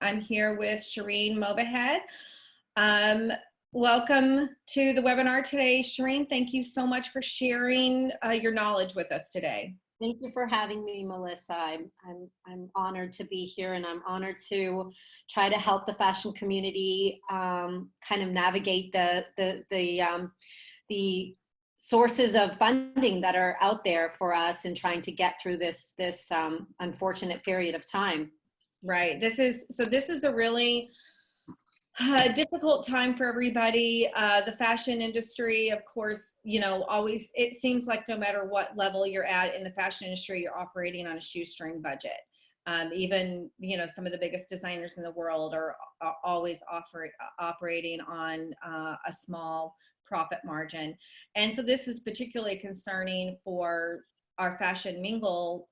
I'm here with Shirin Movahed. Welcome to the webinar today, Shirin. Thank you so much for sharing your knowledge with us today. Thank you for having me, Melissa. I'm honored to be here, and I'm honored to try to help the fashion community kind of navigate the sources of funding that are out there for us in trying to get through this unfortunate period of time. Right. This is a really difficult time for everybody. The fashion industry, of course, always, it seems like no matter what level you're at in the fashion industry, you're operating on a shoestring budget. Even, some of the biggest designers in the world are always operating on a small profit margin. And so this is particularly concerning for our fashion Mingle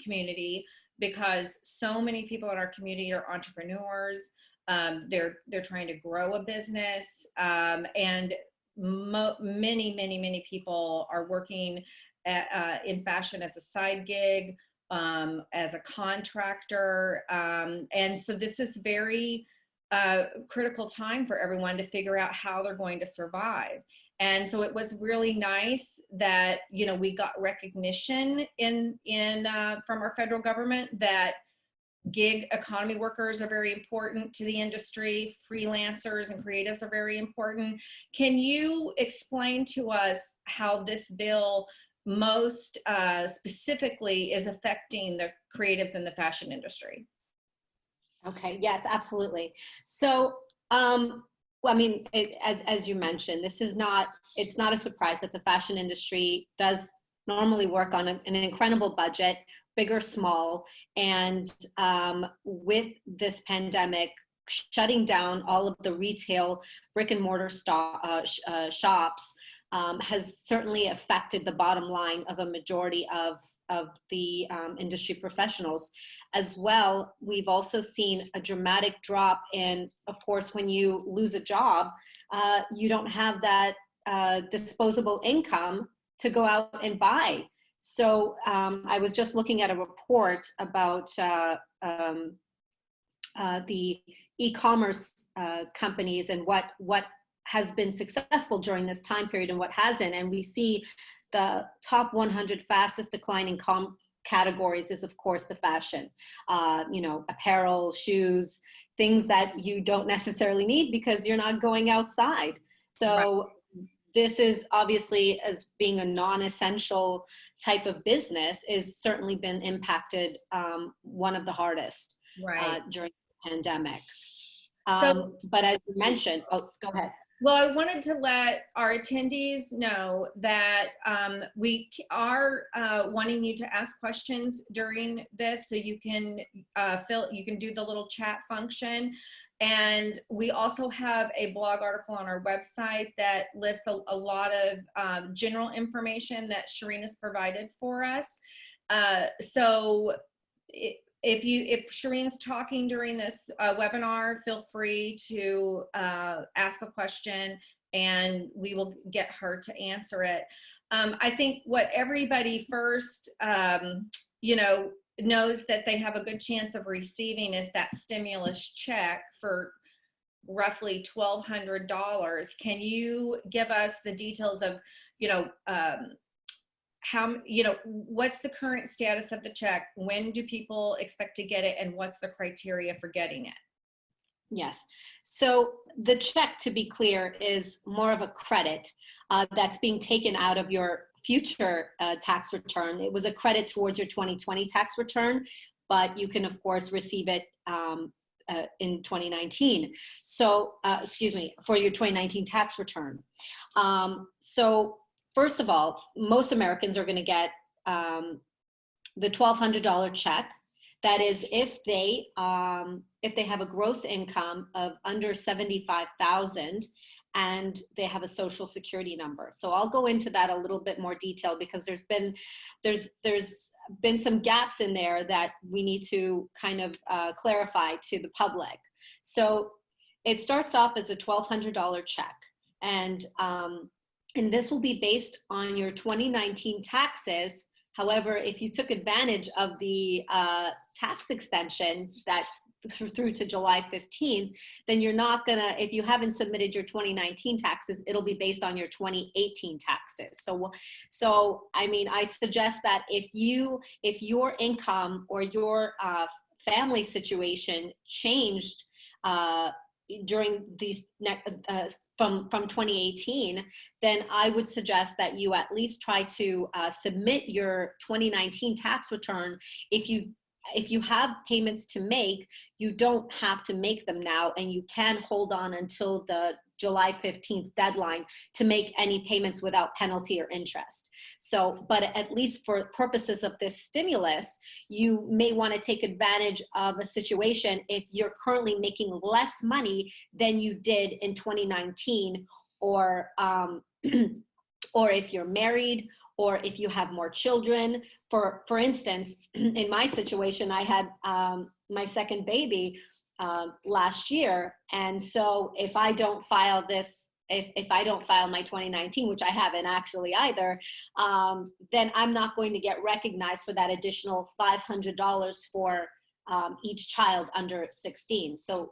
community, because so many people in our community are entrepreneurs. They're trying to grow a business, and many people are working in fashion as a side gig, as a contractor, and so this is very critical time for everyone to figure out how they're going to survive. And so it was really nice that we got recognition from our federal government that gig economy workers are very important to the industry. Freelancers and creatives are very important. Can you explain to us how this bill most specifically is affecting the creatives in the fashion industry? Okay, yes, absolutely. So, well, I mean, as you mentioned, it's not a surprise that the fashion industry does normally work on an incredible budget, big or small. And with this pandemic shutting down all of the retail brick and mortar shops has certainly affected the bottom line of a majority of the industry professionals. As well, we've also seen a dramatic drop in, of course, when you lose a job, you don't have that disposable income to go out and buy. So I was just looking at a report about the e-commerce companies and what has been successful during this time period and what hasn't. And we see the top 100 fastest declining categories is, of course, the fashion, apparel, shoes, things that you don't necessarily need because you're not going outside. So this is obviously, as being a non-essential type of business, is certainly been impacted one of the hardest during the pandemic. But as you mentioned, go ahead. Well, I wanted to let our attendees know that we are wanting you to ask questions during this, so you can do the little chat function. And we also have a blog article on our website that lists a lot of general information that Shirin has provided for us. So if Shirin's talking during this webinar, feel free to ask a question and we will get her to answer it. I think what everybody first, knows that they have a good chance of receiving is that stimulus check for roughly $1,200. Can you give us the details of, what's the current status of the check? When do people expect to get it, and what's the criteria for getting it? Yes. So the check, to be clear, is more of a credit that's being taken out of your future tax return. It was a credit towards your 2020 tax return, but you can, of course, receive it in 2019. So, for your 2019 tax return. So first of all, most Americans are going to get the $1,200 check. That is, if they have a gross income of under $75,000 and they have a social security number. So I'll go into that a little bit more detail because there's been some gaps in there that we need to kind of clarify to the public. So it starts off as a $1,200 check, and this will be based on your 2019 taxes However, if you took advantage of the tax extension that's through to July 15th, then you're not gonna, if you haven't submitted your 2019 taxes, it'll be based on your 2018 taxes. So I mean, I suggest that if your income or your family situation changed during these from 2018, then I would suggest that you at least try to submit your 2019 tax return. If you have payments to make, you don't have to make them now, and you can hold on until the July 15th deadline to make any payments without penalty or interest. So, but at least for purposes of this stimulus, you may want to take advantage of a situation if you're currently making less money than you did in 2019, or or if you're married, or if you have more children. For instance, in my situation, I had my second baby last year. And so if I don't file this, if I don't file my 2019, which I haven't actually either, then I'm not going to get recognized for that additional $500 for each child under 16. So,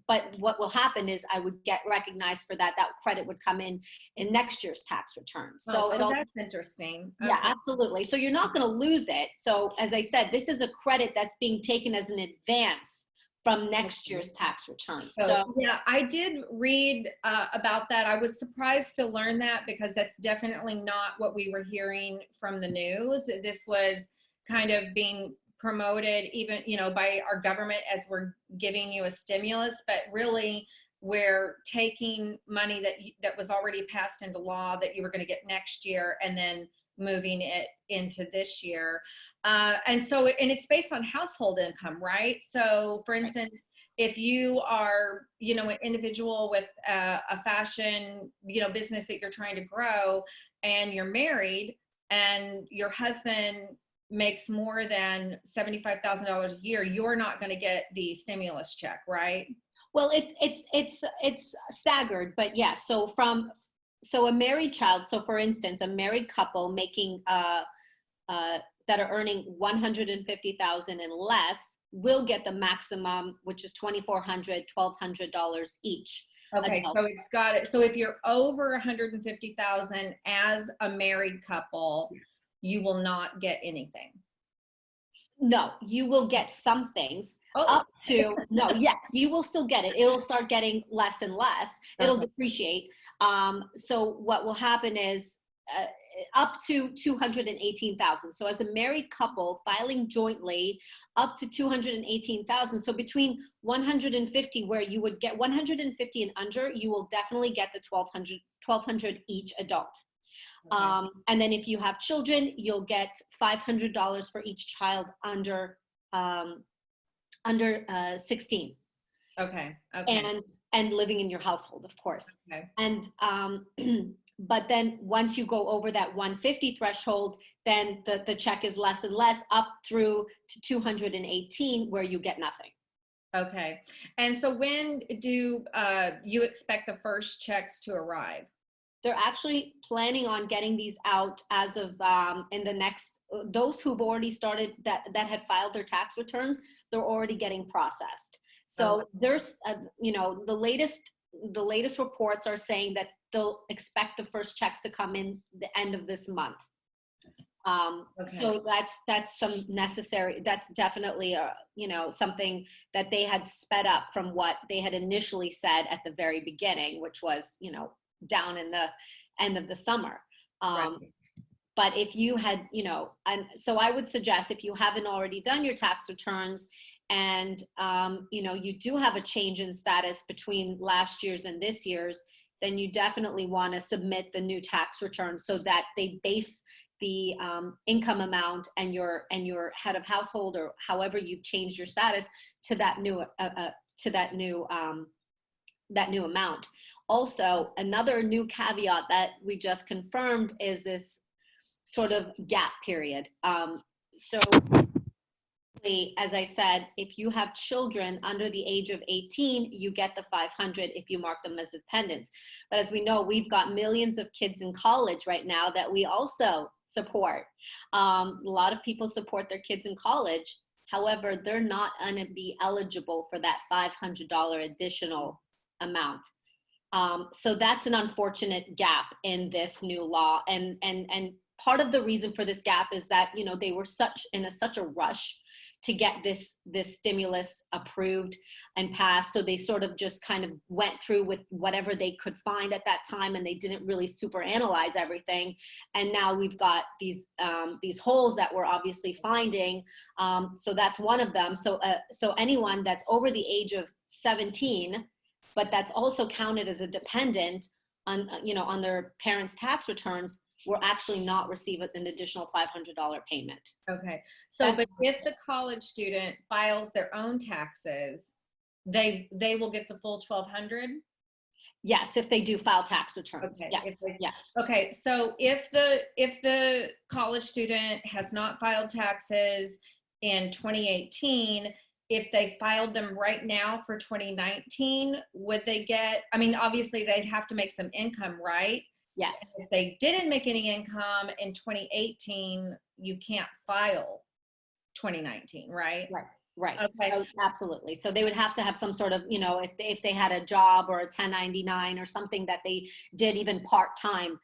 but what will happen is I would get recognized for that. That credit would come in next year's tax return. So that's interesting. Okay. Yeah, absolutely. So you're not going to lose it. So as I said, this is a credit that's being taken as an advance from next year's tax return. So yeah, I did read about that. I was surprised to learn that, because that's definitely not what we were hearing from the news. This was kind of being promoted even, by our government as we're giving you a stimulus, but really we're taking money that was already passed into law that you were going to get next year, and then moving it into this year. And it's based on household income, right? So for instance, if you are, an individual with a fashion, business that you're trying to grow, and you're married, and your husband makes more than $75,000 a year, you're not going to get the stimulus check, right? Well, it's staggered, but yeah. So a married child. So for instance, a married couple making that are earning $150,000 and less will get the maximum, which is $2,400, $1,200 each. Okay, adult. so it's got it. So if you're over 150,000 as a married couple, you will not get anything. No, you will get some things up to, no, yes, you will still get it. It'll start getting less and less. It'll depreciate. So what will happen is up to 218,000. So as a married couple filing jointly, up to 218,000. So between 150, where you would get 150 and under, you will definitely get the 1,200 each adult. Okay. And then if you have children, you'll get $500 for each child under 16. Okay. And living in your household, of course. Okay. And but then once you go over that 150 threshold, then the check is less and less, up through to 218, where you get nothing. Okay. And so when do you expect the first checks to arrive? They're actually planning on getting these out as of in the next, those who've already started that had filed their tax returns, they're already getting processed. So there's, the latest reports are saying that they'll expect the first checks to come in the end of this month. So that's some necessary, that's definitely something that they had sped up from what they had initially said at the very beginning, which was, down in the end of the summer. Right. But if you had, and so I would suggest, if you haven't already done your tax returns, and you do have a change in status between last year's and this year's, then you definitely want to submit the new tax return so that they base the income amount and your head of household, or however you've changed your status, to that new amount. Also, another new caveat that we just confirmed is this sort of gap period. So as I said, if you have children under the age of 18, you get the 500 if you mark them as dependents. But as we know, we've got millions of kids in college right now that we also support. A lot of people support their kids in college. However, they're not going to be eligible for that $500 additional amount. So that's an unfortunate gap in this new law. And part of the reason for this gap is that, you know, they were in such a rush to get this stimulus approved and passed. So they sort of just kind of went through with whatever they could find at that time, and they didn't really super analyze everything. And now we've got these holes that we're obviously finding. So that's one of them. So anyone that's over the age of 17, but that's also counted as a dependent on, you know, on their parents' tax returns, will actually not receive an additional $500 payment. Okay. So, but if the college student files their own taxes, they will get the full 1,200? Yes, if they do file tax returns. Okay. Yes. Yeah. Okay. So if the college student has not filed taxes in 2018, if they filed them right now for 2019, would they get, I mean, obviously they'd have to make some income, right? Yes. If they didn't make any income in 2018, you can't file 2019, right? Right. Okay. So, absolutely. So they would have to have some sort of, you know, if they had a job or a 1099 or something that they did even part-time,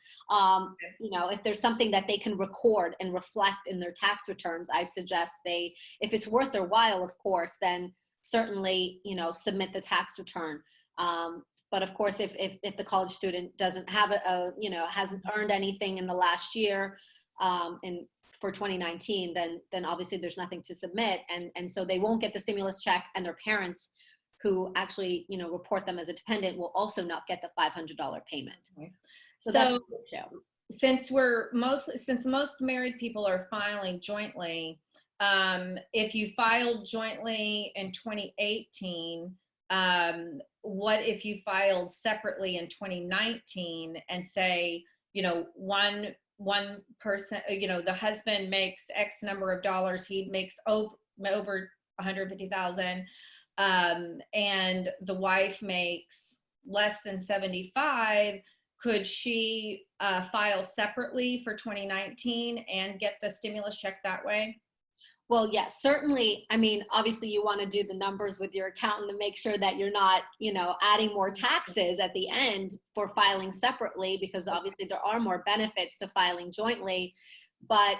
you know, if there's something that they can record and reflect in their tax returns, I suggest if it's worth their while, of course, then certainly, you know, submit the tax return. But of course, if the college student doesn't have you know, hasn't earned anything in the last year, for 2019, then obviously there's nothing to submit, and so they won't get the stimulus check, and their parents, who actually, you know, report them as a dependent, will also not get the $500 payment. Okay. So since most married people are filing jointly, if you filed jointly in 2018. What if you filed separately in 2019 and say, you know, one person, you know, the husband makes X number of dollars, he makes over 150,000, and the wife makes less than 75, could she file separately for 2019 and get the stimulus check that way? Well, yes, certainly. I mean, obviously you want to do the numbers with your accountant to make sure that you're not, you know, adding more taxes at the end for filing separately, because obviously there are more benefits to filing jointly, but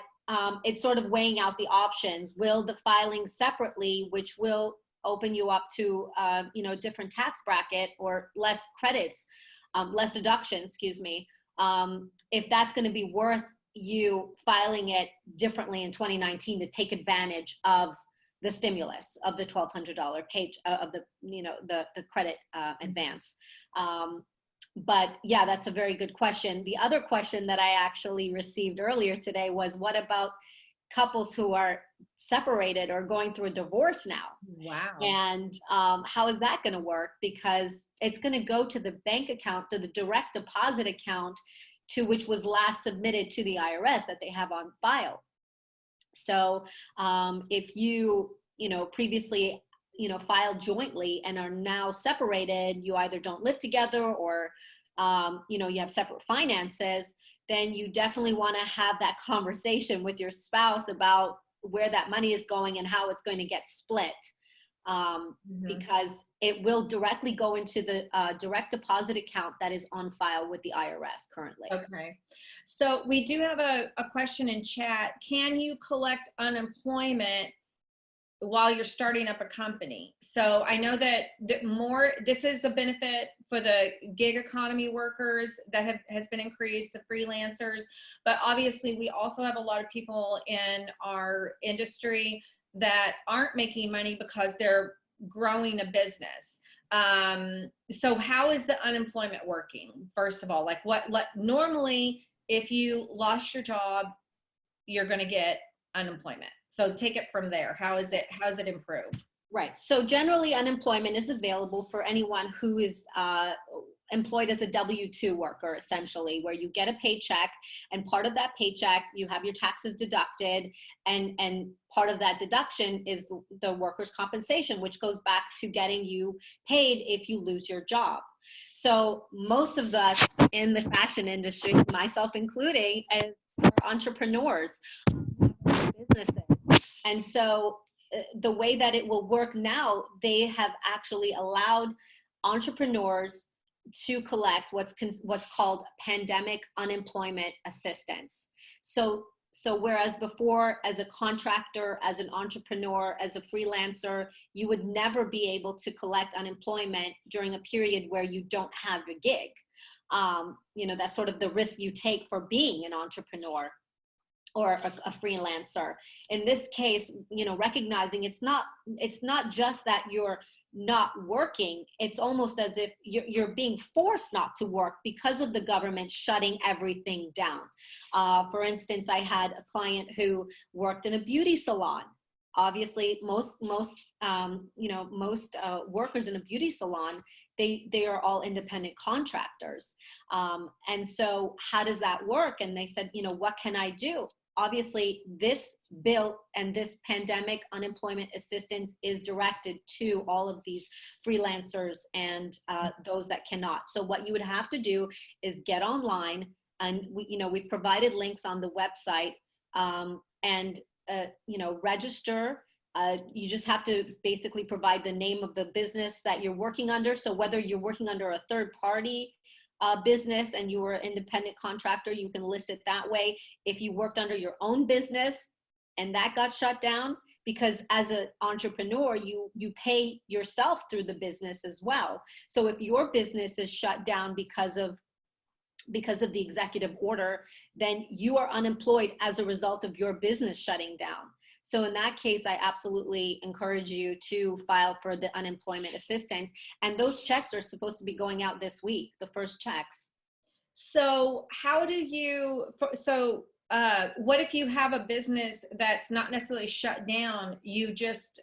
it's sort of weighing out the options. Will the filing separately, which will open you up to, you know, different tax bracket or less credits, less deductions, excuse me, if that's going to be worth you filing it differently in 2019 to take advantage of the stimulus, of the $1,200 page, of the, you know, the credit advance. But yeah, that's a very good question. The other question that I actually received earlier today was, what about couples who are separated or going through a divorce now? Wow. And how is that going to work? Because it's going to go to the bank account, to the direct deposit account, to which was last submitted to the IRS that they have on file. So if you know, previously, you know, filed jointly and are now separated, you either don't live together or, you know, you have separate finances, then you definitely want to have that conversation with your spouse about where that money is going and how it's going to get split. Because it will directly go into the direct deposit account that is on file with the IRS currently. Okay. So we do have a question in chat. Can you collect unemployment while you're starting up a company? So I know that this is a benefit for the gig economy workers that has been increased, the freelancers, but obviously we also have a lot of people in our industry that aren't making money because they're growing a business. So how is the unemployment working? First of all, like normally if you lost your job, you're going to get unemployment. So take it from there. How's it improved? Right. So generally unemployment is available for anyone who is employed as a W-2 worker, essentially, where you get a paycheck, and part of that paycheck, you have your taxes deducted, and part of that deduction is the workers' compensation, which goes back to getting you paid if you lose your job. So most of us in the fashion industry, myself including, as entrepreneurs, businesses. And so the way that it will work now, they have actually allowed entrepreneurs to collect what's called pandemic unemployment assistance. So whereas before, as a contractor, as an entrepreneur, as a freelancer, you would never be able to collect unemployment during a period where you don't have a gig. That's sort of the risk you take for being an entrepreneur or a freelancer. In this case, recognizing it's not just that you're not working, it's almost as if you're being forced not to work because of the government shutting everything down. For instance, I had a client who worked in a beauty salon. Obviously, most workers in a beauty salon, they are all independent contractors. And so how does that work? And they said, what can I do? Obviously, this bill and this pandemic unemployment assistance is directed to all of these freelancers and those that cannot. So what you would have to do is get online, and we've provided links on the website, and register. You just have to basically provide the name of the business that you're working under. So whether you're working under a third party business and you were an independent contractor, you can list it that way. If you worked under your own business and that got shut down, because as an entrepreneur, you pay yourself through the business as well. So if your business is shut down because of the executive order, then you are unemployed as a result of your business shutting down. So in that case, I absolutely encourage you to file for the unemployment assistance. And those checks are supposed to be going out this week, the first checks. So how do you, what if you have a business that's not necessarily shut down, you just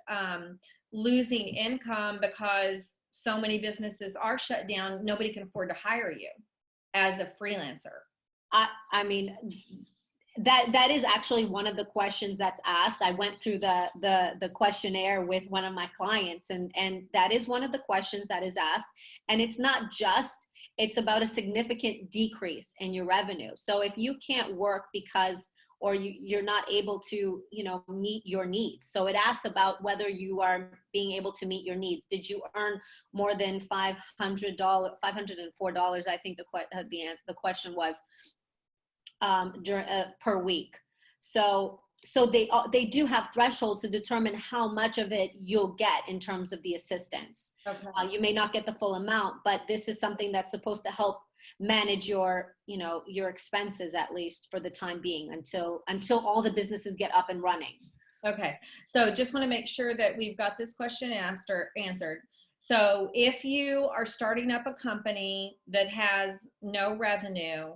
losing income because so many businesses are shut down, nobody can afford to hire you as a freelancer? I mean, that is actually one of the questions that's asked. I went through the questionnaire with one of my clients, and that is one of the questions that is asked. And it's not just, it's about a significant decrease in your revenue. So if you can't work because, or you're not able to, meet your needs. So it asks about whether you are being able to meet your needs. Did you earn more than $504, I think the question was, per week. So they do have thresholds to determine how much of it you'll get in terms of the assistance. Okay. You may not get the full amount, but this is something that's supposed to help manage your expenses, at least for the time being, until all the businesses get up and running. Okay. So just want to make sure that we've got this question answered. So if you are starting up a company that has no revenue,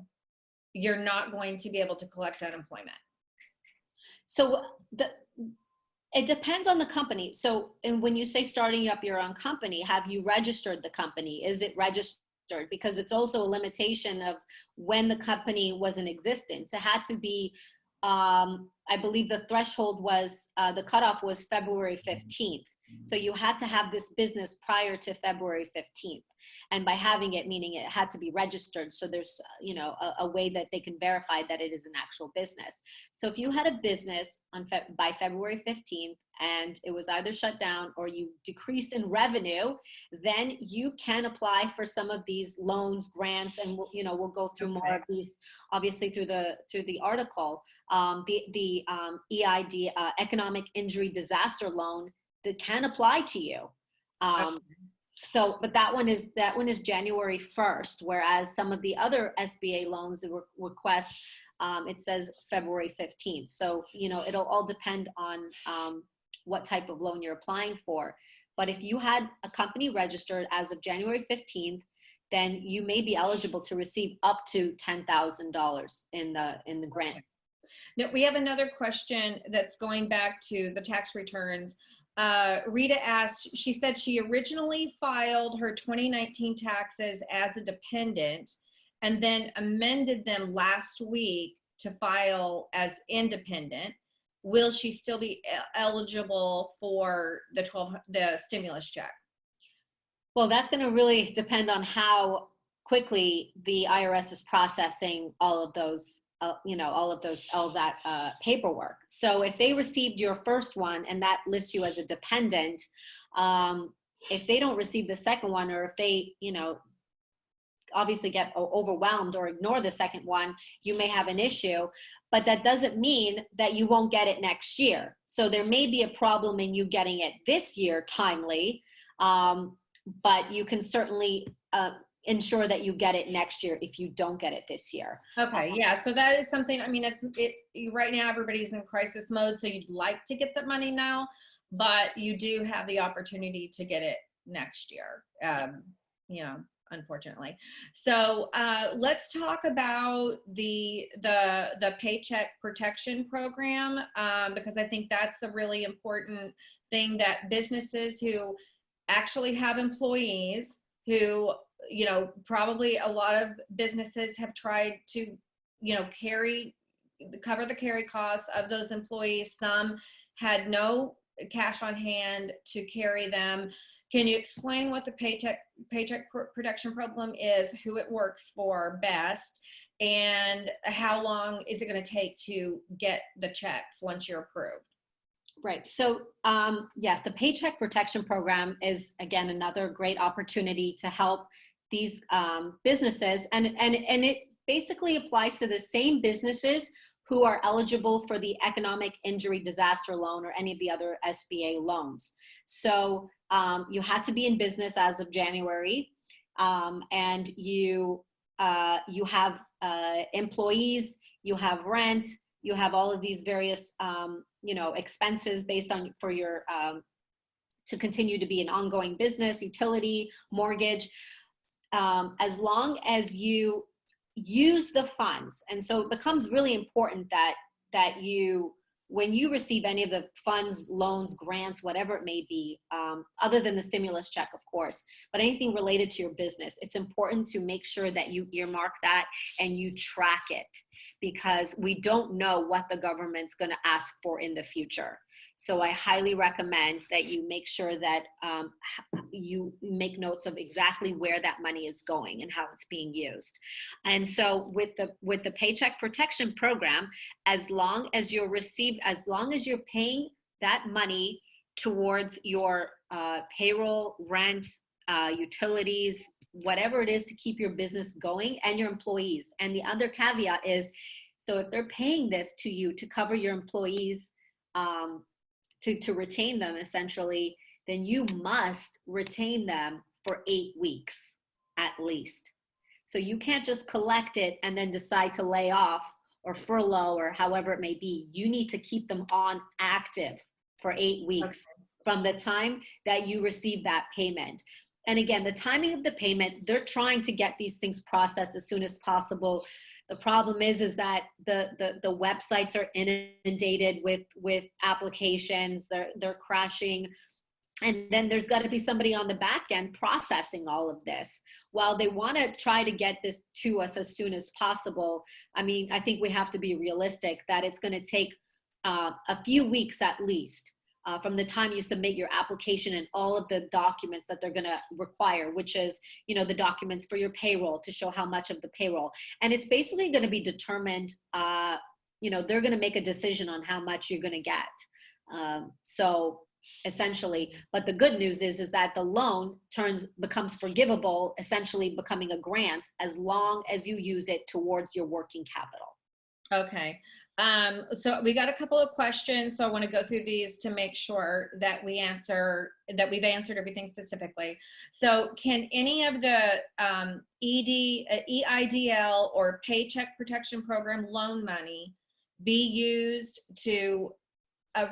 you're not going to be able to collect unemployment. So it depends on the company. So, and when you say starting up your own company, have you registered the company? Is it registered? Because it's also a limitation of when the company was in existence. It had to be, I believe the threshold was, the cutoff was February 15th. So you had to have this business prior to February 15th. And by having it, meaning it had to be registered. So there's, a way that they can verify that it is an actual business. So if you had a business by February 15th and it was either shut down or you decreased in revenue, then you can apply for some of these loans, grants, and we'll go through more of these, obviously through the article. The EID, Economic Injury Disaster Loan, that can apply to you. So, but that one is January 1st, whereas some of the other SBA loans, the requests, it says February 15th. So, it'll all depend on what type of loan you're applying for. But if you had a company registered as of January 15th, then you may be eligible to receive up to $10,000 in the grant. Now, we have another question that's going back to the tax returns. Rita asked, she said she originally filed her 2019 taxes as a dependent and then amended them last week to file as independent. Will she still be eligible for the stimulus check? Well, that's going to really depend on how quickly the IRS is processing all of those, all of that paperwork. So if they received your first one and that lists you as a dependent, if they don't receive the second one, or if they, obviously get overwhelmed or ignore the second one, you may have an issue, but that doesn't mean that you won't get it next year. So there may be a problem in you getting it this year timely, but you can certainly ensure that you get it next year if you don't get it this year. Okay, yeah, so that is something, I mean, right now everybody's in crisis mode, so you'd like to get the money now, but you do have the opportunity to get it next year, unfortunately. So let's talk about the Paycheck Protection Program, because I think that's a really important thing, that businesses who actually have employees who, probably a lot of businesses have tried to, cover the carry costs of those employees. Some had no cash on hand to carry them. Can you explain what the Paycheck Protection Program is, who it works for best, and how long is it going to take to get the checks once you're approved? Right. So yes, the Paycheck Protection Program is, again, another great opportunity to help these businesses, and it basically applies to the same businesses who are eligible for the Economic Injury Disaster Loan or any of the other SBA loans. So you had to be in business as of January, and you have employees, you have rent, you have all of these various expenses based on for your to continue to be an ongoing business, utility, mortgage, as long as you use the funds. And so it becomes really important that you, when you receive any of the funds, loans, grants, whatever it may be, other than the stimulus check, of course, but anything related to your business, it's important to make sure that you earmark that and you track it, because we don't know what the government's going to ask for in the future. So I highly recommend that you make sure that you make notes of exactly where that money is going and how it's being used. And so with the Paycheck Protection Program, as long as you're paying that money towards your payroll, rent, utilities, whatever it is to keep your business going, and your employees. And the other caveat is, so if they're paying this to you to cover your employees, to retain them essentially, then you must retain them for 8 weeks at least. So you can't just collect it and then decide to lay off or furlough or however it may be. You need to keep them on active for 8 weeks from the time that you receive that payment. And again, the timing of the payment, they're trying to get these things processed as soon as possible. The problem is that the websites are inundated with applications. They're crashing. And then there's got to be somebody on the back end processing all of this. While they want to try to get this to us as soon as possible, I mean, I think we have to be realistic that it's going to take a few weeks at least from the time you submit your application and all of the documents that they're going to require, which is, the documents for your payroll to show how much of the payroll. And it's basically going to be determined, they're going to make a decision on how much you're going to get. So essentially, but the good news is that the loan becomes forgivable, essentially becoming a grant as long as you use it towards your working capital. Okay. So we got a couple of questions, so I want to go through these to make sure that we've answered everything specifically. So can any of the EIDL or Paycheck Protection Program loan money be used to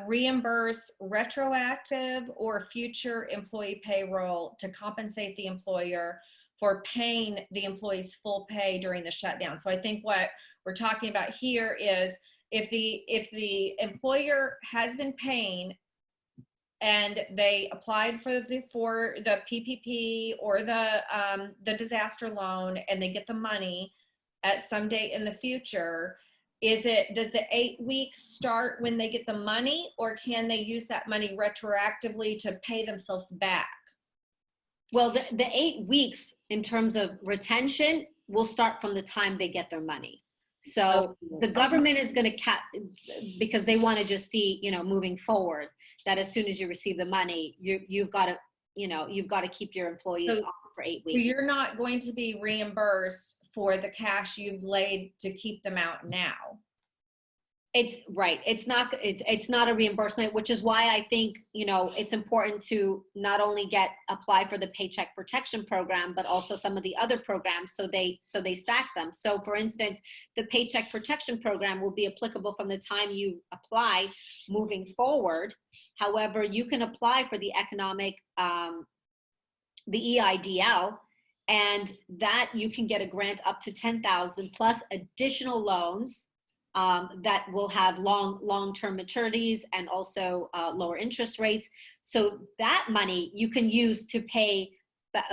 reimburse retroactive or future employee payroll to compensate the employer for paying the employee's full pay during the shutdown? So I think what we're talking about here is if the employer has been paying and they applied for the PPP or the disaster loan, and they get the money at some date in the future, does the 8 weeks start when they get the money, or can they use that money retroactively to pay themselves back? Well, the 8 weeks in terms of retention will start from the time they get their money. So the government is going to because they want to just see, moving forward, that as soon as you receive the money, you've got to keep your employees on for 8 weeks. So you're not going to be reimbursed for the cash you've laid to keep them out now. It's right. It's not a reimbursement, which is why I think, it's important to not only apply for the Paycheck Protection Program, but also some of the other programs. So they stack them. So for instance, the Paycheck Protection Program will be applicable from the time you apply moving forward. However, you can apply for the the EIDL, and that you can get a grant up to $10,000 plus additional loans that will have long-term maturities and also lower interest rates. So that money you can use to pay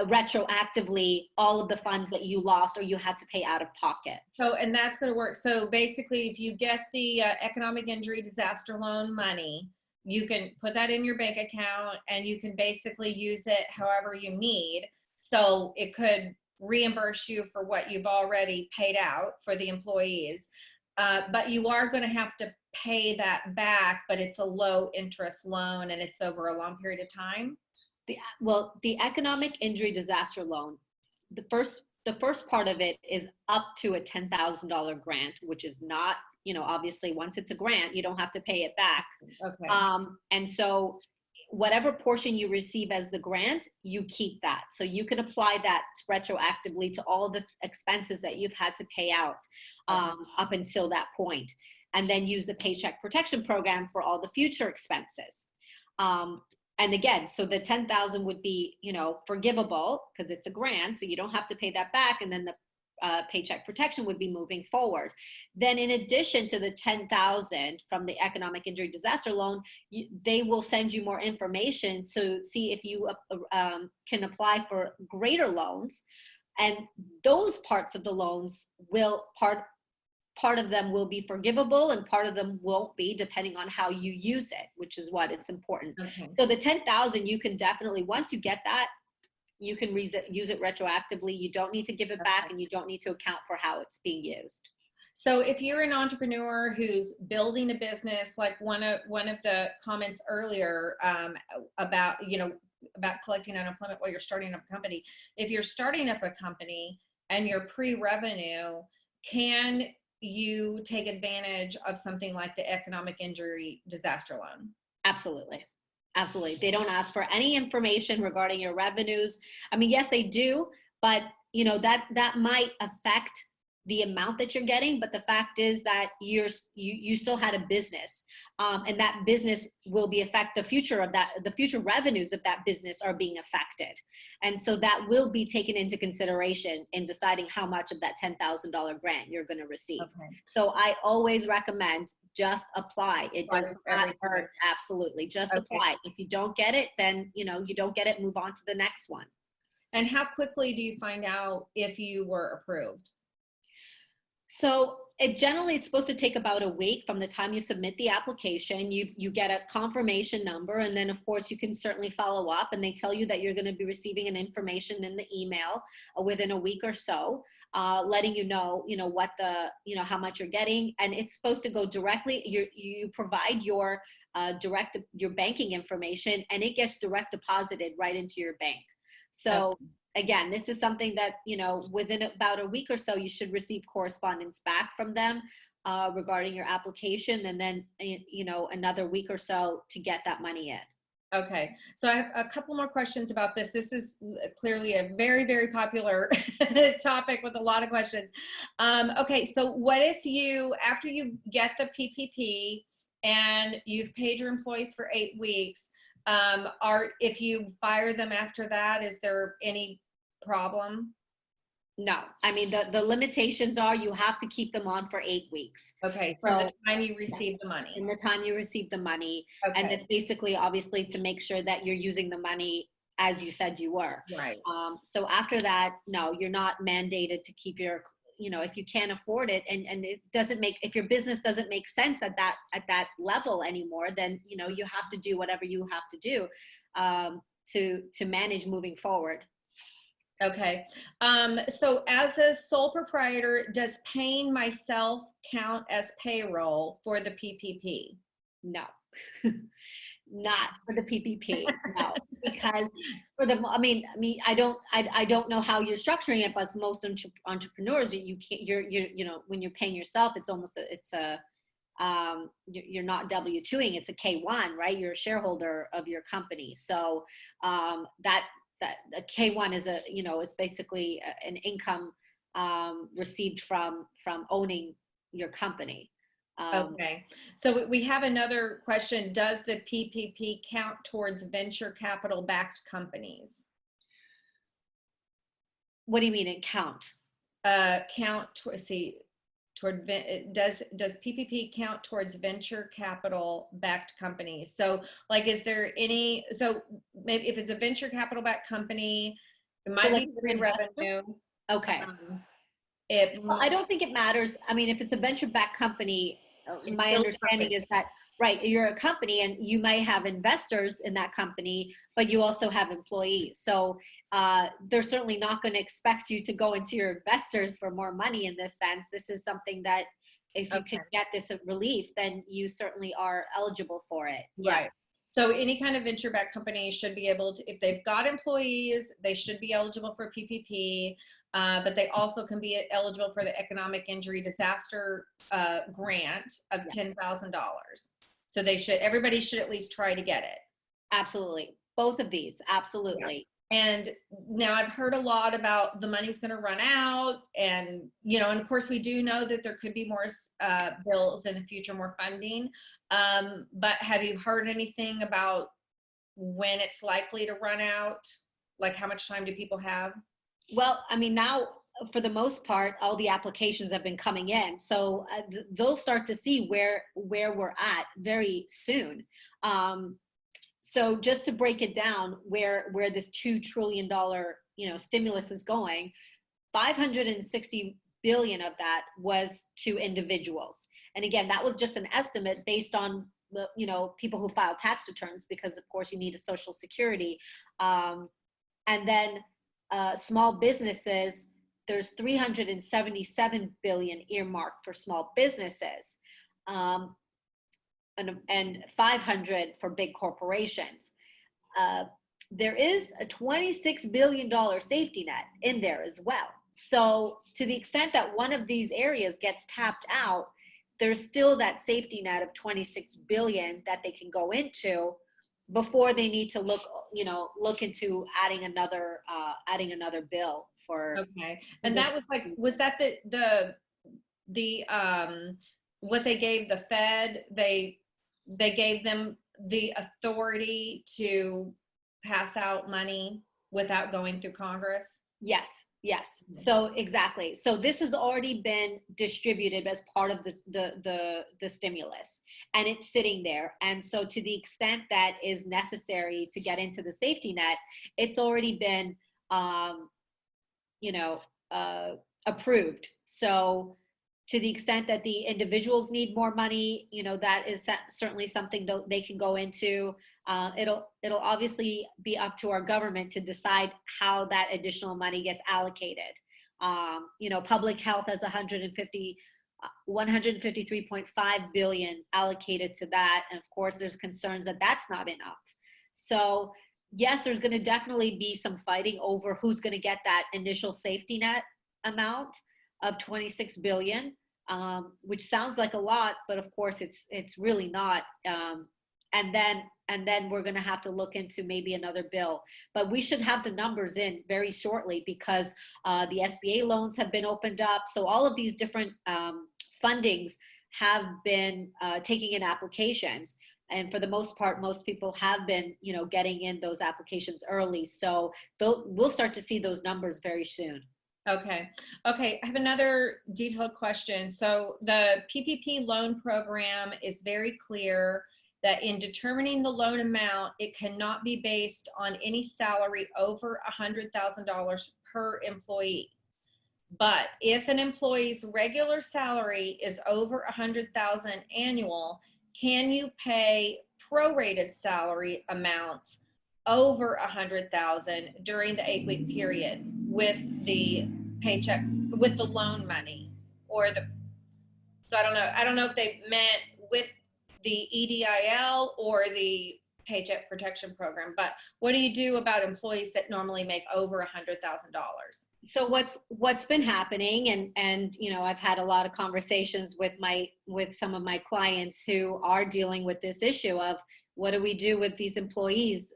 retroactively all of the funds that you lost or you had to pay out of pocket. So, and that's going to work. So basically, if you get the economic injury disaster loan money, you can put that in your bank account and you can basically use it however you need. So it could reimburse you for what you've already paid out for the employees. But you are going to have to pay that back, but it's a low interest loan and it's over a long period of time. The economic injury disaster loan, the first part of it is up to a $10,000 grant, which is not, obviously once it's a grant, you don't have to pay it back. Okay. And so whatever portion you receive as the grant, you keep that. So you can apply that retroactively to all the expenses that you've had to pay out up until that point, and then use the Paycheck Protection Program for all the future expenses. And again, so the $10,000 would be, forgivable because it's a grant, so you don't have to pay that back, and then the Paycheck Protection would be moving forward. Then in addition to the $10,000 from the economic injury disaster loan, they will send you more information to see if you can apply for greater loans. And those parts of the loans part of them will be forgivable and part of them won't be, depending on how you use it, which is what it's important. Okay. So the $10,000, you can definitely, once you get that, you can use it retroactively. You don't need to give it back, and you don't need to account for how it's being used. So if you're an entrepreneur who's building a business, like one of the comments earlier about collecting unemployment while you're starting up a company, if you're starting up a company and you're pre-revenue, can you take advantage of something like the economic injury disaster loan? Absolutely. Absolutely. They don't ask for any information regarding your revenues. I mean, yes, they do, but that might affect the amount that you're getting. But the fact is that you still had a business, and that business will be the future revenues of that business are being affected. And so that will be taken into consideration in deciding how much of that $10,000 grant you're going to receive. Okay. So I always recommend just apply. It does not hurt. Absolutely. Just apply. If you don't get it, then, you don't get it, move on to the next one. And how quickly do you find out if you were approved? So it's supposed to take about a week from the time you submit the application. You get a confirmation number, and then of course you can certainly follow up, and they tell you that you're going to be receiving an information in the email within a week or so, letting you know what how much you're getting. And it's supposed to go directly. You provide your banking information, and it gets direct deposited right into your bank. So again, this is something that, within about a week or so, you should receive correspondence back from them regarding your application, and then, another week or so to get that money in. Okay. So I have a couple more questions about this. This is clearly a very, very popular topic with a lot of questions. Okay. So what if after you get the PPP and you've paid your employees for 8 weeks, if you fire them after that, is there any problem? No, I mean, the limitations are you have to keep them on for 8 weeks. Okay, from the So time you yeah, receive the money. from the time you receive the money. And Okay, it's basically obviously to make sure that you're using the money as you said you were. right. So after that, no, you're not mandated to keep your, if you can't afford it and it doesn't make, if your business doesn't make sense at that level anymore, then, you have to do whatever you have to do to manage moving forward. Okay. So as a sole proprietor, does paying myself count as payroll for the PPP? No. Not for the PPP, no, because for the, I don't know how you're structuring it, but most entrepreneurs, you can't, when you're paying yourself, it's almost you're not W-2ing, it's a K-1, right? You're a shareholder of your company. So that a K-1 is basically an income received from owning your company. Okay. So we have another question. Does the PPP count towards venture capital backed companies? What do you mean it count? Does PPP count towards venture capital backed companies? So like, is there any, so maybe if it's a venture capital backed company, it So might like be an free investor? revenue. Okay. Um, it, Well, I don't think it matters. I mean, if it's a venture-backed company, it's my still a understanding company. is that, right, you're a company and you might have investors in that company, but you also have employees. So they're certainly not going to expect you to go into your investors for more money in this sense. This is something that if you can Okay. get this relief, then you certainly are eligible for it. Yeah, Right. So any kind of venture-backed company should be able to, if they've got employees, they should be eligible for PPP, but they also can be eligible for the economic injury disaster grant of yeah, $10,000. So everybody should at least try to get it. absolutely. Both of these, Yeah. absolutely. And now I've heard a lot about the money's going to run out, and and of course we do know that there could be more bills in the future, more funding. But have you heard anything about when it's likely to run out? Like, how much time do people have? Well, I mean, now for the most part, all the applications have been coming in, so they'll start to see where we're at very soon. Um, so just to break it down, where this $2 trillion stimulus is going, 560 billion of that was to individuals, and again, that was just an estimate based on the people who file tax returns, because of course you need a social security, and then small businesses, there's 377 billion earmarked for small businesses, um, and 500 for big corporations. Uh, there is a $26 billion safety net in there as well. So to the extent that one of these areas gets tapped out, there's still that safety net of 26 billion that they can go into before they need to look into adding another bill for. Okay. And that was like, was that the what they gave the Fed? They gave them the authority to pass out money without going through Congress? Yes, yes. So exactly. So this has already been distributed as part of the stimulus, and it's sitting there. And so to the extent that is necessary to get into the safety net, it's already been you know, approved. So to the extent that the individuals need more money, that is certainly something that they can go into. It'll obviously be up to our government to decide how that additional money gets allocated. Public health has 153.5 billion allocated to that, and of course, there's concerns that that's not enough. So yes, there's going to definitely be some fighting over who's going to get that initial safety net amount of 26 billion, which sounds like a lot, but of course it's really not. And then we're going to have to look into maybe another bill, but we should have the numbers in very shortly, because the SBA loans have been opened up. So all of these different fundings have been taking in applications. And for the most part, most people have been, getting in those applications early. So we'll start to see those numbers very soon. Okay. Okay. I have another detailed question. So the PPP loan program is very clear that in determining the loan amount, it cannot be based on any salary over $100,000 per employee. But if an employee's regular salary is over 100,000 annual, can you pay prorated salary amounts over 100,000 during the 8-week period with the paycheck, with the loan money, or the, so I don't know if they meant with the EDIL or the Paycheck Protection Program, but what do you do about employees that normally make over $100,000? So what's been happening, and I've had a lot of conversations with some of my clients who are dealing with this issue of what do we do with these employees.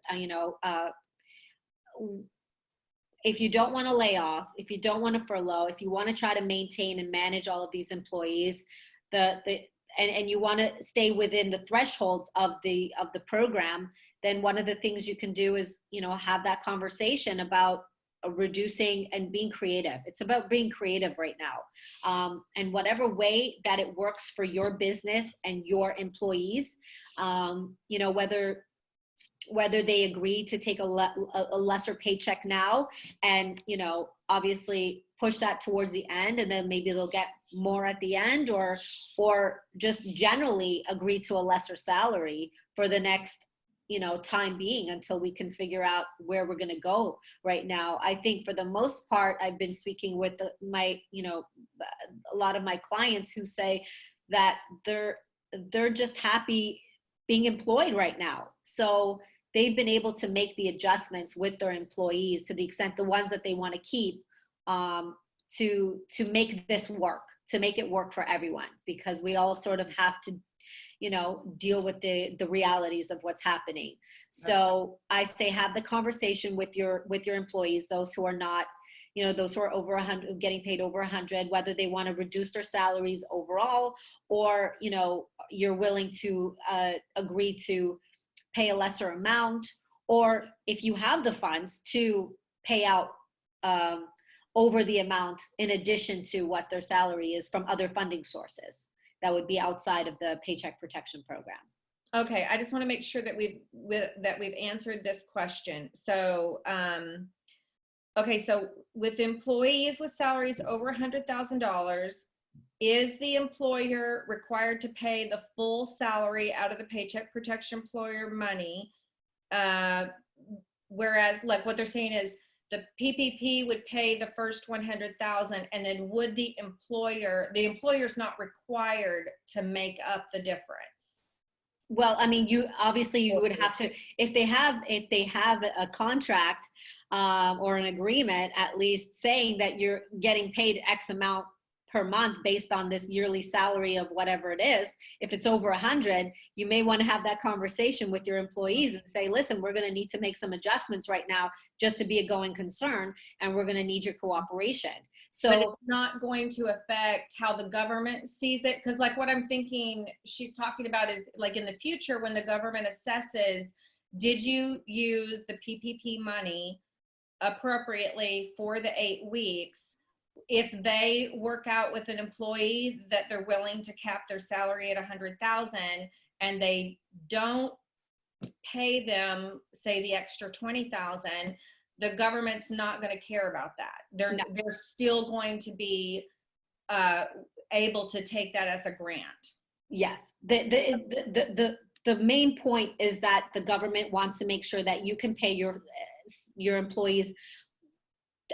If you don't want to lay off, if you don't want to furlough, if you want to try to maintain and manage all of these employees, and you want to stay within the thresholds of the program, then one of the things you can do is have that conversation about reducing and being creative. It's about being creative right now, and whatever way that it works for your business and your employees, whether they agree to take a lesser paycheck now and obviously push that towards the end, and then maybe they'll get more at the end, or just generally agree to a lesser salary for the next time being until we can figure out where we're going to go. Right now, I think for the most part, I've been speaking with a lot of my clients who say that they're just happy being employed right now. So they've been able to make the adjustments with their employees to the extent, the ones that they want to keep, to make this work, to make it work for everyone, because we all sort of have to deal with the realities of what's happening. So I say have the conversation with your employees, those who are not, those who are over 100, getting paid over 100, whether they want to reduce their salaries overall, or you're willing to agree to pay a lesser amount, or if you have the funds to pay out over the amount in addition to what their salary is from other funding sources that would be outside of the Paycheck Protection Program. Okay, I just want to make sure that we've answered this question. So, okay, so with employees with salaries over $100,000, is the employer required to pay the full salary out of the Paycheck Protection employer money? Whereas, like, what they're saying is the PPP would pay the first 100,000, and then would the employer's not required to make up the difference? Well, I mean, you would have to, if they have a contract or an agreement, at least saying that you're getting paid X amount per month based on this yearly salary of whatever it is. If it's over 100, you may want to have that conversation with your employees and say, listen, we're going to need to make some adjustments right now just to be a going concern, and we're going to need your cooperation. So but it's not going to affect how the government sees it, because like what I'm thinking she's talking about is like in the future when the government assesses, did you use the PPP money appropriately for the 8 weeks? If they work out with an employee that they're willing to cap their salary at 100,000 and they don't pay them, say, the extra 20,000, the government's not going to care about that. They're still going to be able to take that as a grant. Yes, the main point is that the government wants to make sure that you can pay your employees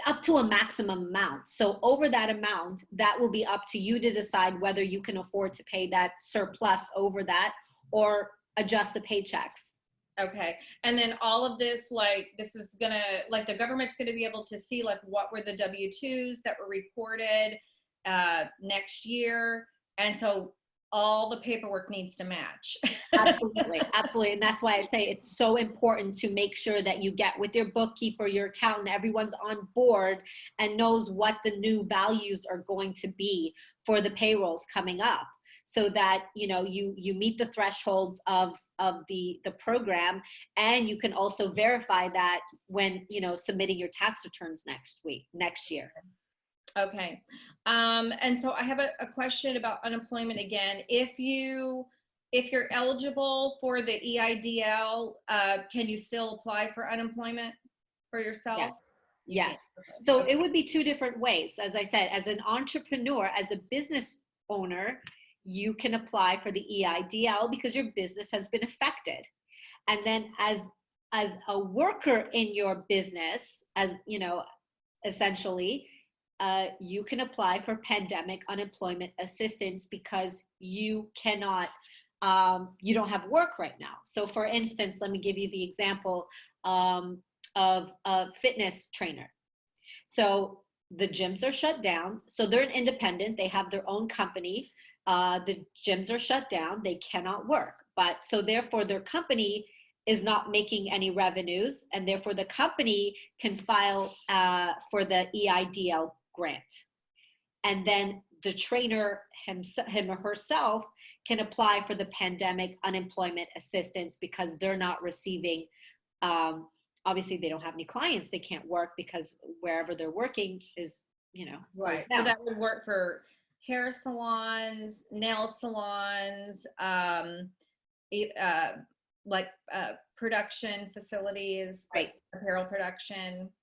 up to a maximum amount. So over that amount, that will be up to you to decide whether you can afford to pay that surplus over that or adjust the paychecks. Okay. And then all of this, like, this is gonna, like, the government's gonna be able to see, like, what were the W-2s that were reported next year. And so all the paperwork needs to match. Absolutely. Absolutely. And that's why I say it's so important to make sure that you get with your bookkeeper, your accountant, everyone's on board and knows what the new values are going to be for the payrolls coming up, so that you meet the thresholds of the program, and you can also verify that when submitting your tax returns next year. Okay. And so I have a question about unemployment again. If you're eligible for the EIDL, can you still apply for unemployment for Yes. yourself? You can. Yes. So Okay. it would be two different ways. As I said, as an entrepreneur, as a business owner, you can apply for the EIDL because your business has been affected. And then as a worker in your business, as you know, essentially, you can apply for pandemic unemployment assistance because you cannot, you don't have work right now. So, for instance, let me give you the example of a fitness trainer. So the gyms are shut down. So they're an independent. They have their own company. The gyms are shut down. They cannot work. But so therefore, their company is not making any revenues, and therefore the company can file for the EIDL grant. And then the trainer him or herself can apply for the pandemic unemployment assistance because they're not receiving, obviously they don't have any clients, they can't work because wherever they're working is, Right. closed So down. that would work for hair salons, nail salons, e- uh, like production facilities, like Right. apparel production,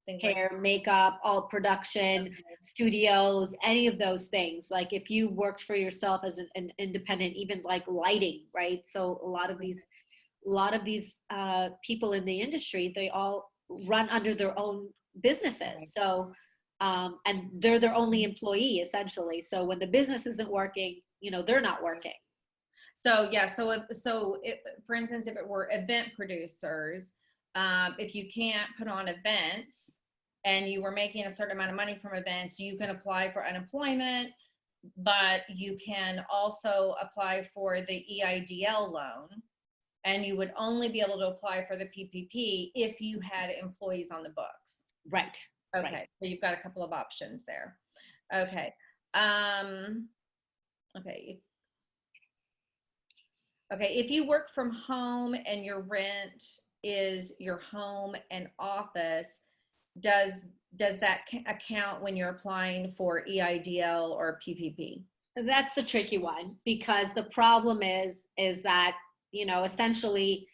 things like Hair, makeup, all production, that. studios, any of those things. Like if you worked for yourself as an independent, even like lighting, right? So a lot of these people in the industry, they all run under their own Okay. businesses. So, and they're their only employee essentially. So when the business isn't working, they're not working. So yeah, for instance, if it were event producers, if you can't put on events and you were making a certain amount of money from events, you can apply for unemployment, but you can also apply for the EIDL loan, and you would only be able to apply for the PPP if you had employees on the books. Right. Right. Okay, so you've got a couple of options there. Okay. Um, okay. Okay, if you work from home and your rent is your home and office, does that account when you're applying for EIDL or PPP? That's the tricky one because the problem is that, essentially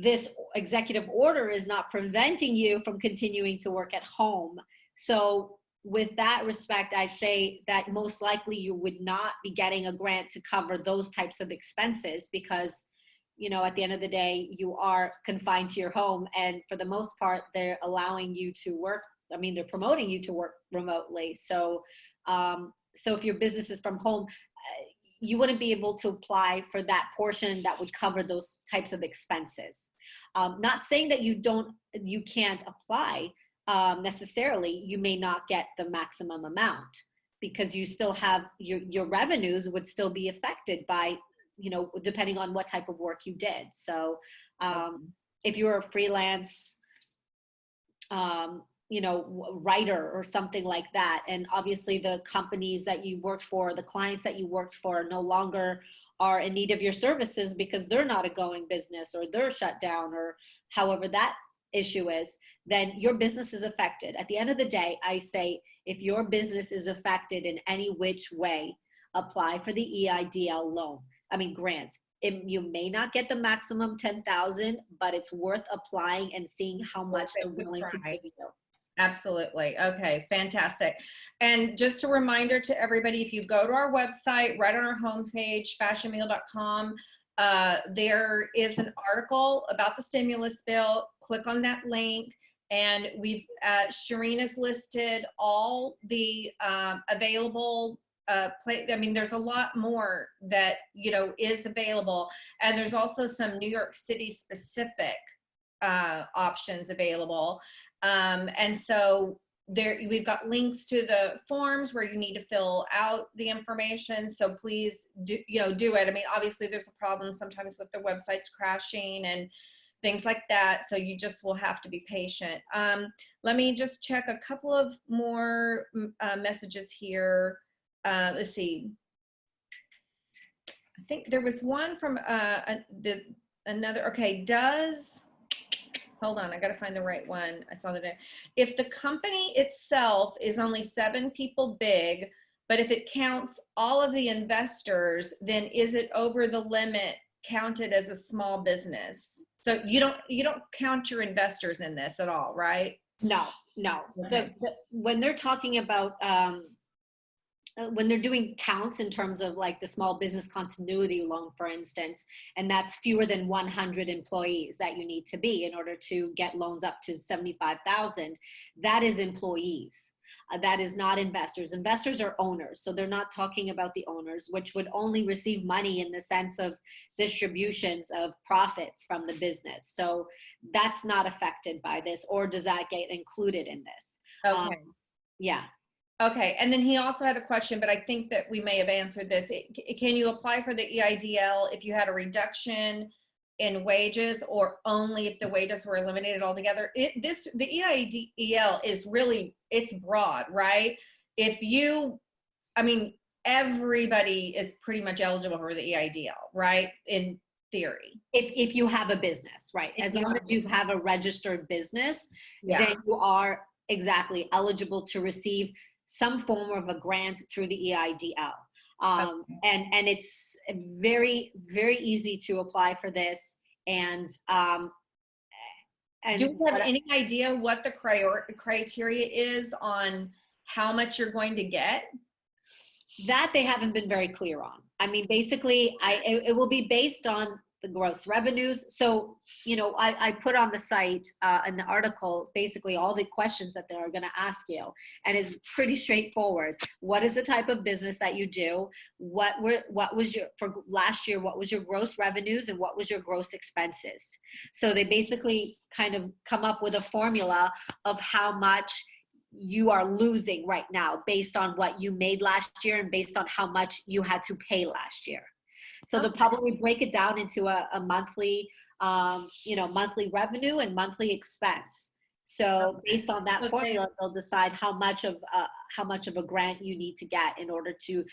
this executive order is not preventing you from continuing to work at home. So with that respect, I'd say that most likely you would not be getting a grant to cover those types of expenses because, at the end of the day, you are confined to your home. And for the most part, they're allowing you to work. I mean, they're promoting you to work remotely. So if your business is from home, you wouldn't be able to apply for that portion that would cover those types of expenses. Not saying that you can't apply necessarily. You may not get the maximum amount because you still have your revenues would still be affected by, depending on what type of work you did. So if you're a freelance, writer or something like that. And obviously the companies that you worked for, the clients that you worked for no longer are in need of your services because they're not a going business or they're shut down or however that issue is, then your business is affected. At the end of the day, I say, if your business is affected in any which way, apply for the EIDL grant. You may not get the maximum 10,000, but it's worth applying and seeing how much they're willing to give you. Absolutely. Okay, fantastic. And just a reminder to everybody, if you go to our website, right on our homepage, fashionmingle.com, there is an article about the stimulus bill. Click on that link. And Shirin has listed all the available there's a lot more that, is available. And there's also some New York City specific options available. And so we've got links to the forms where you need to fill out the information. So please do it. I mean, obviously there's a problem sometimes with the websites crashing and things like that. So you just will have to be patient. Let me just check a couple of more messages here. Let's see. I think there was one from another. Okay, hold on, I got to find the right one. I saw that. If the company itself is only 7 people big, but if it counts all of the investors, then is it over the limit counted as a small business? So you don't count your investors in this at all, right? No, no. Okay. When they're talking about when they're doing counts in terms of like the small business continuity loan, for instance, and that's fewer than 100 employees that you need to be in order to get loans up to 75,000, that is employees. That is not investors. Investors are owners. So they're not talking about the owners, which would only receive money in the sense of distributions of profits from the business. So that's not affected by this, or does that get included in this? Okay. Yeah. Okay, and then he also had a question, but I think that we may have answered this. Can you apply for the EIDL if you had a reduction in wages, or only if the wages were eliminated altogether? The EIDL is really, it's broad, right? I mean, everybody is pretty much eligible for the EIDL, right? In theory. If you have a business, right? As long as you have a registered business, then you are exactly eligible to receive some form of a grant through the EIDL. And it's very, very easy to apply for this. And do you have any idea what the criteria is on how much you're going to get? That they haven't been very clear on. I mean, basically, it will be based on the gross revenues. So, I put on the site in the article, basically all the questions that they're going to ask you. And it's pretty straightforward. What is the type of business that you do? What was for last year, what was your gross revenues and what was your gross expenses? So they basically kind of come up with a formula of how much you are losing right now based on what you made last year and based on how much you had to pay last year. So they'll probably break it down into a monthly, monthly revenue and monthly expense. So based on that formula, they'll decide how much of a grant you need to get in order to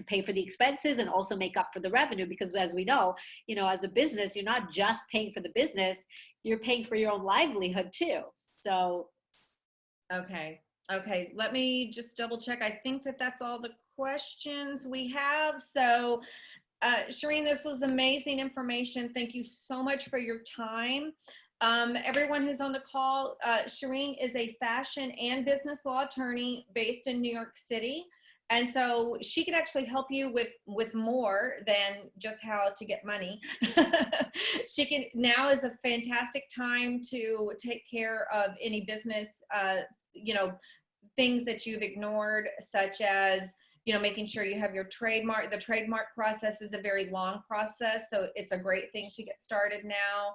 pay for the expenses and also make up for the revenue. Because as we know, as a business, you're not just paying for the business, you're paying for your own livelihood too. So. Okay. Let me just double check. I think that that's all the questions we have. So, Shirin, this was amazing information. Thank you so much for your time. Everyone who's on the call, Shirin is a fashion and business law attorney based in New York City. And so she could actually help you with more than just how to get money. Now is a fantastic time to take care of any business, things that you've ignored, such as, making sure you have your trademark. The trademark process is a very long process, so it's a great thing to get started now.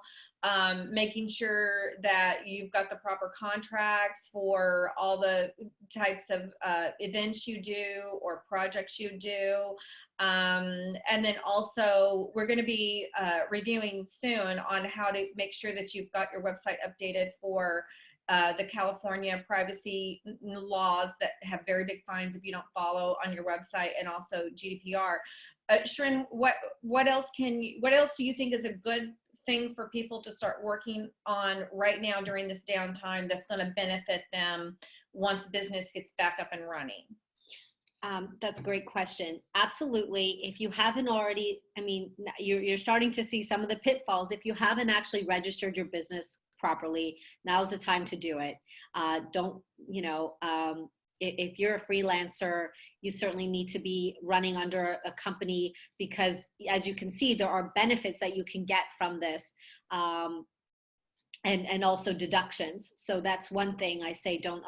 Making sure that you've got the proper contracts for all the types of events you do or projects you do. And then also, we're going to be reviewing soon on how to make sure that you've got your website updated for the California privacy laws that have very big fines if you don't follow on your website, and also GDPR. Shirin, what else do you think is a good thing for people to start working on right now during this downtime that's going to benefit them once business gets back up and running? That's a great question. Absolutely. If you haven't already, you're starting to see some of the pitfalls. If you haven't actually registered your business properly, now's the time to do it. If you're a freelancer, you certainly need to be running under a company, because as you can see, there are benefits that you can get from this, and also deductions. So that's one thing I say, don't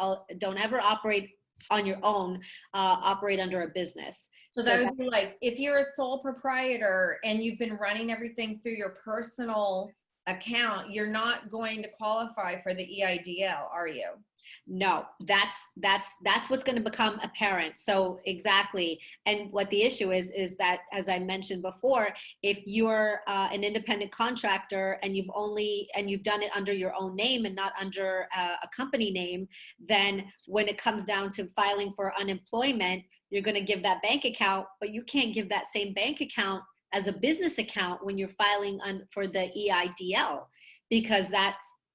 ever operate on your own, operate under a business. So that would be like, if you're a sole proprietor and you've been running everything through your personal account, you're not going to qualify for the EIDL, are you? No, that's what's going to become apparent. So exactly. And what the issue is that, as I mentioned before, if you're an independent contractor and you've done it under your own name and not under a company name, then when it comes down to filing for unemployment, you're going to give that bank account, but you can't give that same bank account as a business account when you're filing for the EIDL. because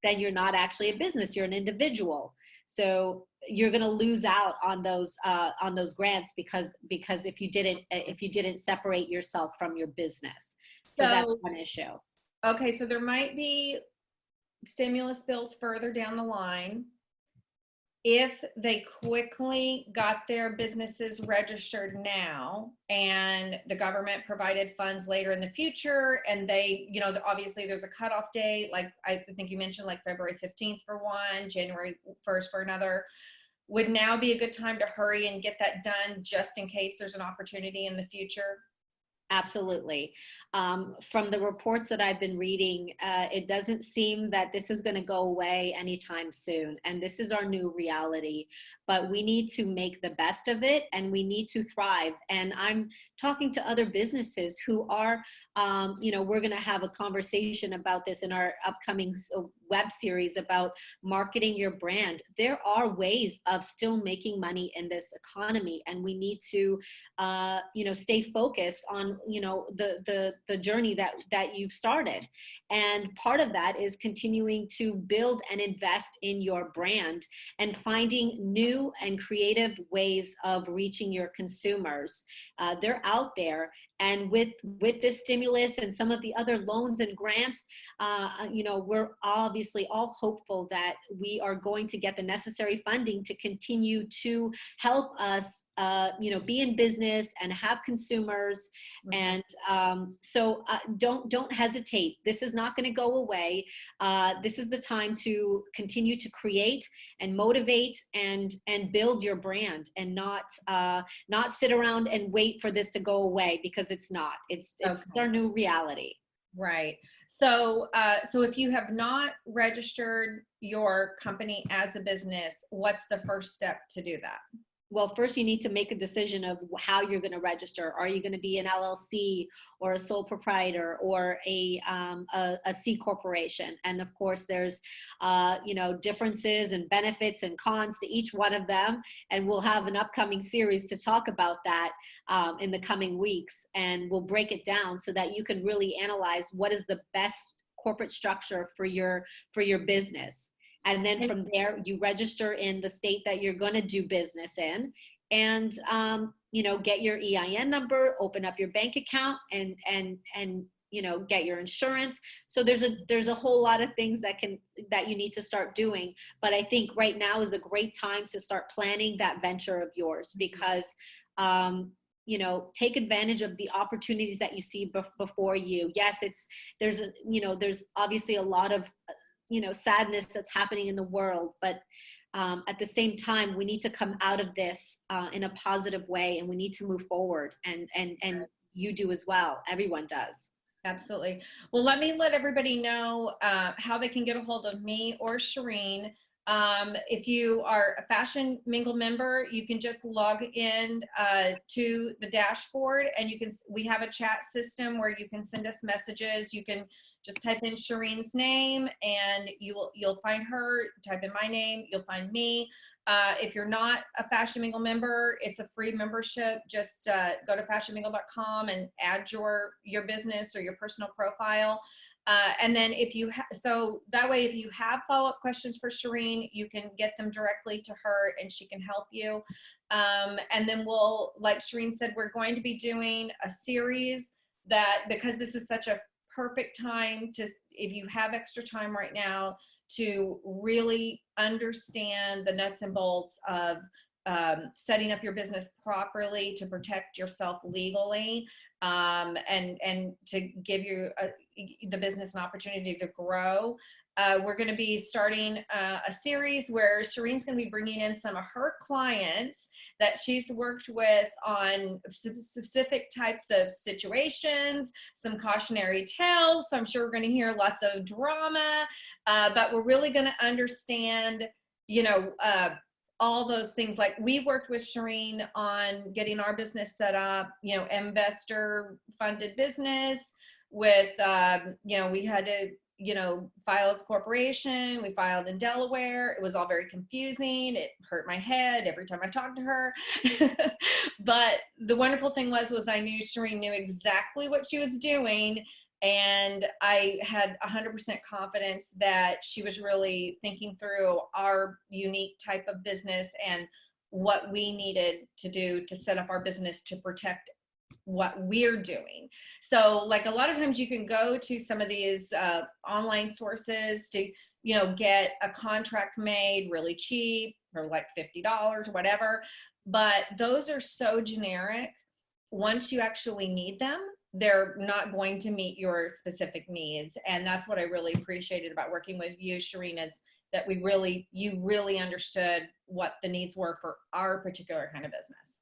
then you're not actually a business, you're an individual. So you're going to lose out on those grants because if you didn't separate yourself from your business. So that's So, one issue. okay, so there might be stimulus bills further down the line. If they quickly got their businesses registered now and the government provided funds later in the future, and they, obviously there's a cutoff date, like I think you mentioned, like February 15th for one, January 1st for another, would now be a good time to hurry and get that done just in case there's an opportunity in the future? Absolutely. From the reports that I've been reading, it doesn't seem that this is going to go away anytime soon. And this is our new reality. But we need to make the best of it, and we need to thrive. And I'm talking to other businesses who are, we're going to have a conversation about this in our upcoming web series about marketing your brand. There are ways of still making money in this economy, and we need to, stay focused on, the journey that you've started. And part of that is continuing to build and invest in your brand and finding new and creative ways of reaching your consumers. They're out there. And with this stimulus and some of the other loans and grants, we're obviously all hopeful that we are going to get the necessary funding to continue to help us, be in business and have consumers. And so don't hesitate. This is not going to go away. This is the time to continue to create and motivate and build your brand, and not sit around and wait for this to go away, because it's not. It's Okay. our new reality. Right. So, so if you have not registered your company as a business, what's the first step to do that? Well, first you need to make a decision of how you're going to register. Are you going to be an LLC or a sole proprietor or a C corporation? And of course, there's differences and benefits and cons to each one of them. And we'll have an upcoming series to talk about that in the coming weeks, and we'll break it down so that you can really analyze what is the best corporate structure for your business. And then from there, you register in the state that you're going to do business in, and get your EIN number, open up your bank account, and get your insurance. So there's a whole lot of things that you need to start doing. But I think right now is a great time to start planning that venture of yours, because take advantage of the opportunities that you see before you. Yes, there's obviously a lot of sadness that's happening in the world, but at the same time, we need to come out of this in a positive way, and we need to move forward, and you do as well. Everyone does. Absolutely. Well, let everybody know how they can get a hold of me or Shirin. If you are a Fashion Mingle member, you can just log in to the dashboard, and we have a chat system where you can send us messages. You can just type in Shirin's name and you'll find her. Type in my name, you'll find me. If you're not a Fashion Mingle member, it's a free membership. Just go to fashionmingle.com and add your business or your personal profile. And then so that way, if you have follow-up questions for Shirin, you can get them directly to her and she can help you. And then like Shirin said, we're going to be doing a series that, because this is such a perfect time if you have extra time right now, to really understand the nuts and bolts of setting up your business properly to protect yourself legally, and to give the business an opportunity to grow. We're going to be starting a series where Shirin's going to be bringing in some of her clients that she's worked with on specific types of situations, some cautionary tales. So I'm sure we're going to hear lots of drama, but we're really going to understand, all those things. Like, we worked with Shirin on getting our business set up, investor funded business with, we had to, file as a corporation. We filed in Delaware. It was all very confusing. It hurt my head every time I talked to her. But the wonderful thing was I knew Shirin knew exactly what she was doing. And I had 100% confidence that she was really thinking through our unique type of business and what we needed to do to set up our business to protect what we're doing. So like a lot of times you can go to some of these online sources to, you know, get a contract made really cheap for like $50, whatever. But those are so generic. Once you actually need them, they're not going to meet your specific needs. And that's what I really appreciated about working with you, Shirin, is that you really understood what the needs were for our particular kind of business.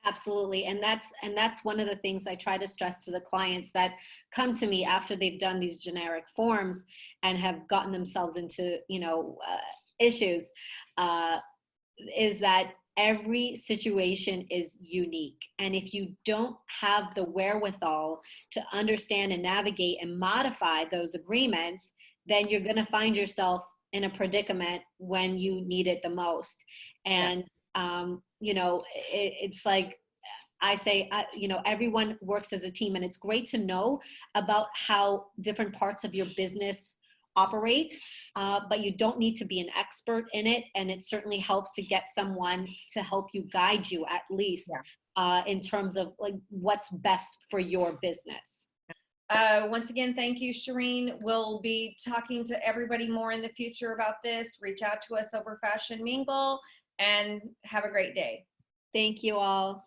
Absolutely. And that's one of the things I try to stress to the clients that come to me after they've done these generic forms and have gotten themselves into, issues, uh, is that every situation is unique. And if you don't have the wherewithal to understand and navigate and modify those agreements, then you're going to find yourself in a predicament when you need it the most. Yeah. And it's like I say, everyone works as a team, and it's great to know about how different parts of your business operate, but you don't need to be an expert in it. And it certainly helps to get someone to help you guide you, at least in terms of like what's best for your business. Once again, thank you, Shirin. We'll be talking to everybody more in the future about this. Reach out to us over Fashion Mingle, and have a great day. Thank you all.